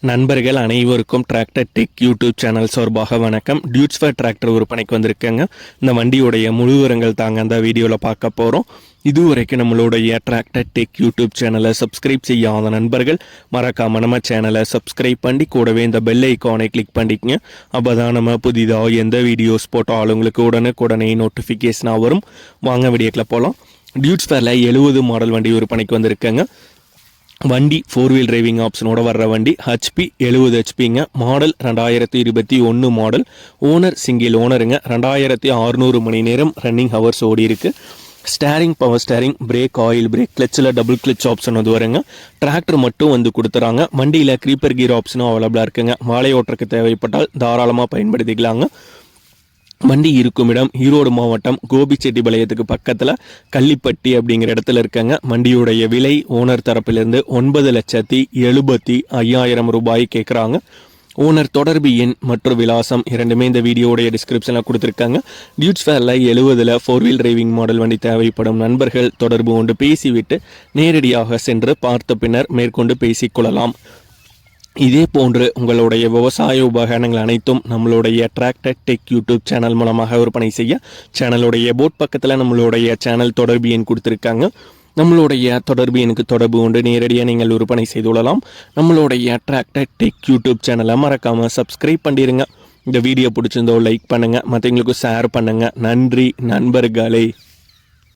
நண்பர்கள் அனைவருக்கும் tractor tech YouTube channel சார்பாக வணக்கம். டியூட்ஸ் ஃபேர் டிராக்டர் விற்பனைக்கு வந்திருக்கேங்க. இந்த வண்டியுடைய முழு விவரங்கள் தாங்க அந்த வீடியோவில் பார்க்க போகிறோம். இதுவரைக்கும் நம்மளுடைய டிராக்டர் டெக் யூடியூப் சேனலை சப்ஸ்கிரைப் செய்யாத நண்பர்கள் மறக்காம நம்ம சேனலை சப்ஸ்கிரைப் பண்ணி கூடவே இந்த பெல் ஐக்கானை கிளிக் பண்ணிக்கங்க. அப்போ தான் நம்ம புதிதாக எந்த வீடியோஸ் போட்டாலும் உங்களுக்கு உடனே நோட்டிஃபிகேஷனாக வரும். வாங்க வீடியோக்கில் போகலாம். டியூட்ஸ் ஃபேரில் 70 மாடல் வண்டி விற்பனைக்கு வந்திருக்கேங்க. வண்டி 4 வீல் டிரைவிங் ஆப்ஷனோட வர்ற வண்டி HP 70 HPங்க. Model 2021 model. ஓனர் சிங்கிள் ஓனருங்க. 2600 மணி நேரம் ரன்னிங் ஹவர்ஸ் ஓடி இருக்கு. Steering power steering, brake oil brake, கிளச்சில் டபுள் கிளச் ஆப்ஷன் வந்து வருங்க. டிராக்டர் மட்டும் வந்து கொடுத்துறாங்க. வண்டியில் க்ரீப்பர் கீர் ஆப்ஷனும் அவைலபிளாக இருக்குங்க. மாலை ஓட்டருக்கு தேவைப்பட்டால் தாராளமாக பயன்படுத்திக்கலாங்க. வண்டி இருக்கும் இடம் ஈரோடு மாவட்டம் கோபிச்செட்டிபாளையத்துக்கு பக்கத்தில் கள்ளிப்பட்டி அப்படிங்கிற இடத்துல இருக்காங்க. வண்டியுடைய விலை ஓனர் தரப்பிலிருந்து 9,75,000 ரூபாய் கேட்குறாங்க. ஓனர் தொடர்பு எண் மற்றும் விலாசம் இரண்டுமே இந்த வீடியோடைய டிஸ்கிரிப்ஷனில் கொடுத்துருக்காங்க. டியூட்ஸ் ஃபேரில் 70 4 வீல் டிரைவிங் மாடல் வண்டி தேவைப்படும் நண்பர்கள் தொடர்பு கொண்டு பேசிவிட்டு நேரடியாக சென்று பார்த்த பின்னர் மேற்கொண்டு பேசிக்கொள்ளலாம். இதே போன்று உங்களுடைய விவசாய உபகரணங்கள் அனைத்தும் நம்மளுடைய டிராக்டர் டெக் யூடியூப் சேனல் மூலமாக விற்பனை செய்ய சேனலுடைய போட் பக்கத்தில் நம்மளுடைய சேனல் தொடர்பு எண் கொடுத்துருக்காங்க. நம்மளுடைய தொடர்பு எனக்கு தொடர்பு கொண்டு நேரடியாக நீங்கள் விற்பனை செய்து கொள்ளலாம். நம்மளுடைய டிராக்டர் டெக் யூடியூப் சேனலை மறக்காமல் சப்ஸ்கிரைப் பண்ணிடுங்க. இந்த வீடியோ பிடிச்சிருந்தோ லைக் பண்ணுங்கள், மற்றவங்களுக்கு ஷேர் பண்ணுங்கள். நன்றி நண்பர்களே.